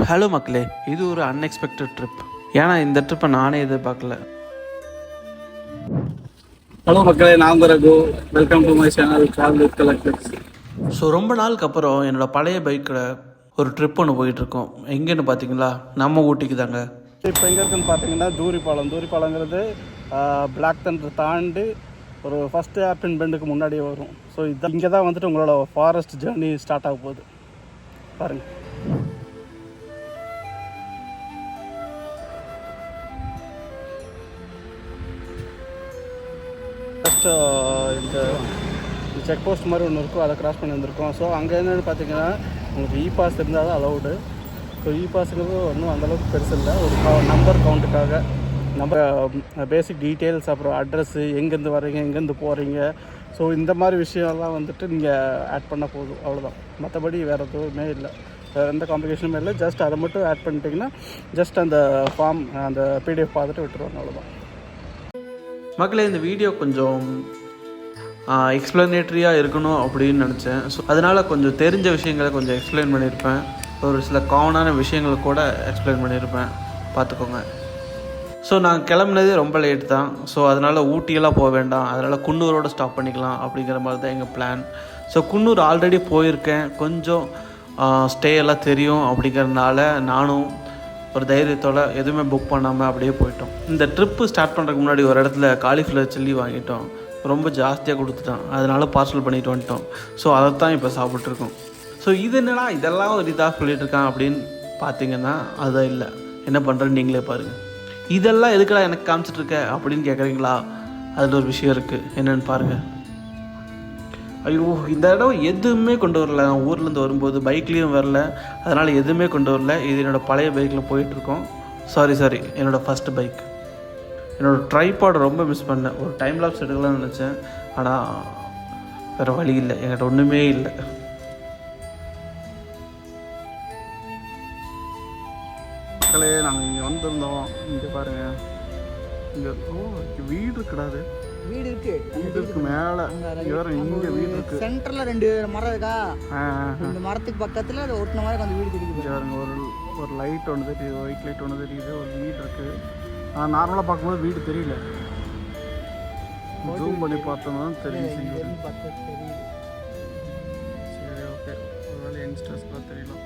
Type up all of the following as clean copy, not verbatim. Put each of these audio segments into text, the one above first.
Hello மக்களே, இது ஒரு அன்எக்ஸ்பெக்டட் ட்ரிப். ஏன்னா இந்த ட்ரிப்பை நானே எதிர்பார்க்கல. ஹலோ மக்களே, நான் Raghu. Welcome to my channel travel with collectors. So ரொம்ப நாளுக்கு அப்புறம் என்னோடய பழைய பைக்கில் ஒரு ட்ரிப் ஒன்று போயிட்டுருக்கோம். எங்கேன்னு பார்த்தீங்களா, நம்ம ஊட்டிக்கு தாங்க. இப்போ எங்கே இருக்குன்னு பார்த்தீங்கன்னா தூரிப்பாலங்கிறது பிளாக் தண்டர் தாண்டி ஒரு ஃபஸ்ட்டு ஏர்பின் பெண்டுக்கு முன்னாடியே வரும். ஸோ இது இங்கே தான் வந்துட்டு உங்களோட ஃபாரஸ்ட் ஜேர்னி ஸ்டார்ட் ஆக போகுது. பாருங்கள், ஃபஸ்ட்டு இந்த செக் போஸ்ட் மாதிரி ஒன்று இருக்கும், அதை கிராஸ் பண்ணி வந்திருக்கோம். ஸோ அங்கே என்னென்னு பார்த்தீங்கன்னா உங்களுக்கு இ பாஸ் இருந்தால் தான் அலௌடு. ஸோ இ பாஸுங்கிறது ஒன்றும் அந்தளவுக்கு பெருசு இல்லை, ஒரு நம்பர் கவுண்ட்டுக்காக நம்ம பேசிக் டீட்டெயில்ஸ், அப்புறம் அட்ரெஸ்ஸு, எங்கேருந்து வரீங்க, எங்கேருந்து போகிறீங்க, ஸோ இந்த மாதிரி விஷயம்லாம் வந்துட்டு நீங்கள் ஆட் பண்ண போதும், அவ்வளோதான். மற்றபடி வேறு எதுவுமே இல்லை, வேறு எந்த காம்ப்ளிகேஷனுமே இல்லை. ஜஸ்ட் அதை மட்டும் ஆட் பண்ணிட்டீங்கன்னா ஜஸ்ட் அந்த ஃபார்ம், அந்த பிடிஎஃப் பார்த்துட்டு விட்டுருவாங்க, அவ்வளோதான். மக்களே, இந்த வீடியோ கொஞ்சம் எக்ஸ்ப்ளனேட்ரியாக இருக்கணும் அப்படின்னு நினச்சேன். ஸோ அதனால் கொஞ்சம் தெரிஞ்ச விஷயங்களை கொஞ்சம் எக்ஸ்பிளைன் பண்ணியிருப்பேன். ஒரு சில காமனான விஷயங்களை கூட எக்ஸ்பிளைன் பண்ணியிருப்பேன், பார்த்துக்கோங்க. ஸோ நான் கிளம்புனதே ரொம்ப லேட் தான். ஸோ அதனால் ஊட்டியெல்லாம் போக வேண்டாம், அதனால் குன்னூரோடு ஸ்டாப் பண்ணிக்கலாம் அப்படிங்கிற மாதிரி தான் எங்கள் பிளான். ஸோ குன்னூர் ஆல்ரெடி போயிருக்கேன், கொஞ்சம் ஸ்டே எல்லாம் தெரியும். அப்படிங்கிறதுனால நானும் ஒரு தைரியத்தோடு எதுவுமே புக் பண்ணாமல் அப்படியே போயிட்டோம். இந்த ட்ரிப்பு ஸ்டார்ட் பண்ணுறதுக்கு முன்னாடி ஒரு இடத்துல காலிஃப்ளவர் சில்லி வாங்கிட்டோம், ரொம்ப ஜாஸ்தியாக கொடுத்துட்டோம். அதனால் பார்சல் பண்ணிட்டு வந்துட்டோம். ஸோ அதை தான் இப்போ சாப்பிட்ருக்கோம். ஸோ இது என்னடா இதெல்லாம் ஒரு இதாக சொல்லிகிட்ருக்கான் அப்படின்னு பார்த்தீங்கன்னா அது இல்லை. என்ன பண்ணுறேன்னு நீங்களே பாருங்கள். இதெல்லாம் எதுக்கடா எனக்கு காமிச்சிட்ருக்க அப்படின்னு கேட்குறீங்களா? அதில் ஒரு விஷயம் இருக்குது, என்னென்னு பாருங்கள். ஐயோ, இந்த இடம் எதுவுமே கொண்டு வரல. நான் ஊர்லேருந்து வரும்போது பைக்லேயும் வரல, அதனால் எதுவுமே கொண்டு வரல. இது என்னோடய பழைய பைக்கில் போயிட்டுருக்கோம். சாரி, என்னோடய ஃபஸ்ட்டு பைக். என்னோடய ட்ரைபாட் ரொம்ப மிஸ் பண்ணேன். ஒரு டைம் லாப்ஸ் எடுக்கலாம்னு நினச்சேன், ஆனால் வேறு வழி இல்லை, என்கிட்ட ஒன்றுமே இல்லை. மக்களே, நாங்கள் இங்கே வந்திருந்தோம். இங்கே பாருங்கள், இங்கே வீடு இருக்குடாது, வீடு இருக்கு மேலே இங்கே வீடு இருக்கு. சென்டர்ல 2 மரம் இருக்கா, இந்த மரத்துக்கு பக்கத்துல அது ஒட்டின மாதிரி கொஞ்சம் வீடு தெரியுது. பாருங்க, ஒரு லைட் ஒன்று தெரியுது, ஒயிட் லைட் ஒன்று தெரியுது, ஒரு வீடு இருக்கு. ஆனால் நார்மலாக பார்க்கும்போது வீடு தெரியல, ஜூம் பண்ணி பார்த்தோம்னா தெரியும். சரி, ஓகே, ஒரு வேலை யங்ஸ்டர்ஸ்லாம் தெரியலாம்.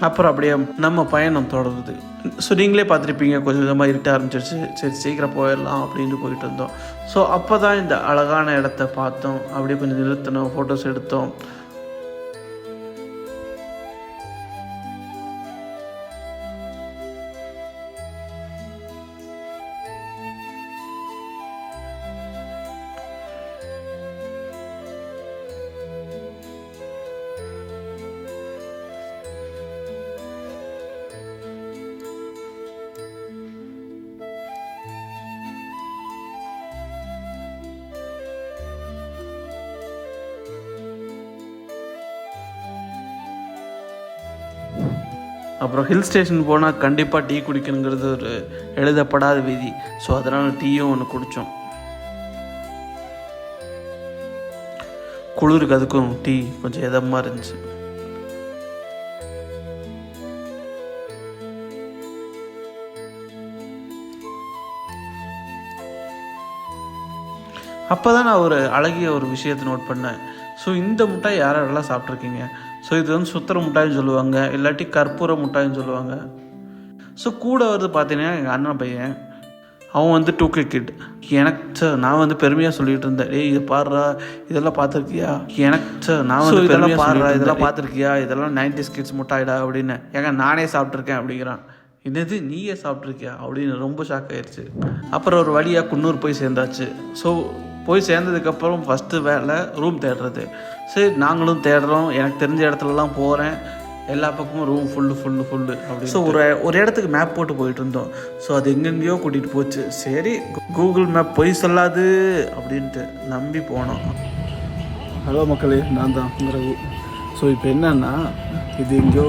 அப்புறம் அப்படியே நம்ம பயணம் தொடருது. ஸோ நீங்களே பார்த்துருப்பீங்க, கொஞ்சம் கொஞ்சமாக இருட்ட ஆரம்பிச்சிருச்சு. சரி, சீக்கிரம் போயிடலாம் அப்படின்ட்டு போயிட்டு இருந்தோம். ஸோ அப்போ தான் இந்த அழகான இடத்த பார்த்தோம். அப்படியே கொஞ்சம் நிறுத்தினோம், ஃபோட்டோஸ் எடுத்தோம். அப்புறம் ஹில் ஸ்டேஷன் போனால் கண்டிப்பாக டீ குடிக்கணுங்கிறது ஒரு எழுதப்படாத விதி. ஸோ அதனால் டீயும் ஒன்று குடித்தோம். குளிருக்கு அதுக்கும் டீ கொஞ்சம் இதமாக இருந்துச்சு. அப்போ தான் நான் ஒரு அழகிய ஒரு விஷயத்தை நோட் பண்ணேன். ஸோ இந்த முட்டாய் யாரெல்லாம் சாப்பிட்ருக்கீங்க? ஸோ இது வந்து சுத்திர முட்டாயின்னு சொல்லுவாங்க, இல்லாட்டி கற்பூர முட்டாயின்னு சொல்லுவாங்க. ஸோ கூட வருது பார்த்தீங்கன்னா எங்கள் அண்ணன் பையன், அவன் வந்து 2K கிட். எனக்கு நான் வந்து பெருமையாக சொல்லிகிட்டு இருந்தேன், இது பாடுறா, இதெல்லாம் பார்த்துருக்கியா? எனக்கு நான் வந்து இதெல்லாம் பாடுறா, இதெல்லாம் பார்த்துருக்கியா? இதெல்லாம் 90s கிட்ஸ் முட்டாயிடா அப்படின்னு. ஏங்க நானே சாப்பிட்ருக்கேன் அப்படிங்கிறான். என்னது நீயே சாப்பிட்ருக்கியா அப்படின்னு ரொம்ப ஷாக் ஆயிடுச்சு. அப்புறம் ஒரு வழியாக குன்னூர் போய் சேர்ந்தாச்சு. ஸோ போய் சேர்ந்ததுக்கப்புறம் ஃபஸ்ட்டு வேலை ரூம் தேடுறது. சரி, நாங்களும் தேடுறோம். எனக்கு தெரிஞ்ச இடத்துலலாம் போகிறேன், எல்லா பக்கமும் ரூம் ஃபுல்லு அப்படி. ஸோ ஒரு இடத்துக்கு மேப் போட்டு போயிட்டு இருந்தோம். ஸோ அது எங்கெங்கேயோ கூட்டிகிட்டு போச்சு. சரி, கூகுள் மேப் பொய் சொல்லாது அப்படின்ட்டு நம்பி போனோம். ஹலோ மக்களே, நான் தான் ரகு. ஸோ இப்போ என்னன்னா, இது எங்கேயோ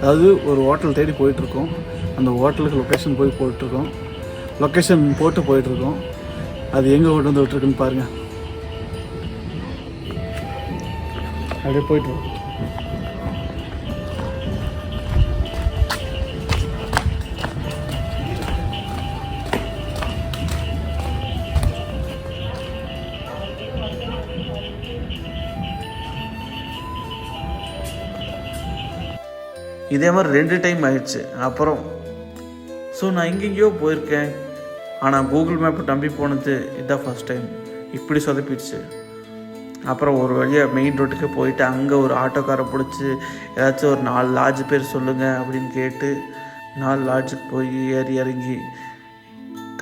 அதாவது ஒரு ஹோட்டல் தேடி போயிட்டுருக்கோம். அந்த ஹோட்டலுக்கு லொக்கேஷன் போயிட்டுருக்கோம். லொக்கேஷன் போட்டு போயிட்டுருக்கோம். அது எங்கே கொண்டு வந்து விட்டுருக்குன்னு பாருங்கள். அப்படியே போயிட்டுருக்கோம். இதே மாதிரி 2 டைம் ஆயிடுச்சு. அப்புறம் ஸோ நான் எங்கெங்கேயோ போயிருக்கேன், ஆனால் கூகுள் மேப்பை நம்பி போனது இதுதான் ஃபஸ்ட் டைம். இப்படி சொதப்பிடுச்சு. அப்புறம் ஒரு வழியாக மெயின் ரோட்டுக்கு போயிட்டு அங்கே ஒரு ஆட்டோக்காரை பிடிச்சி ஏதாச்சும் ஒரு 4 லாட்ஜ் பேர் சொல்லுங்கள் அப்படின்னு கேட்டு 4 லாட்ஜுக்கு போய் ஏறி இறங்கி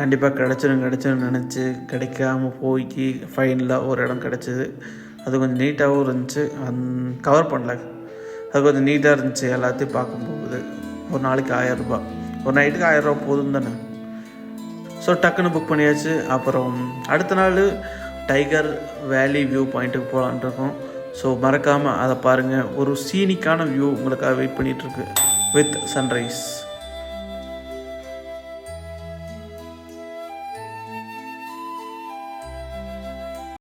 கண்டிப்பாக கிடச்சிரும் நினச்சி கிடைக்காம போய் ஃபைனலாக ஒரு இடம் கிடச்சிது. அது கொஞ்சம் நீட்டாகவும் இருந்துச்சு. கவர் பண்ணல, அது கொஞ்சம் நீட்டாக இருந்துச்சு. எல்லாத்தையும் பார்க்கும்போது ஒரு நாளைக்கு 1000 ரூபாய், ஒரு நைட்டுக்கு 1000 ரூபா போதும் தானே. ஸோ டக்குன்னு புக் பண்ணியாச்சு. அப்புறம் அடுத்த நாள் டைகர் வேலி வியூ பாயிண்ட்டுக்கு போகலான் இருக்கோம். ஸோ மறக்காமல் அதை பாருங்கள். ஒரு சீனிக்கான வியூ உங்களுக்காக வெயிட் பண்ணிகிட்ருக்கு வித் சன்ரைஸ்.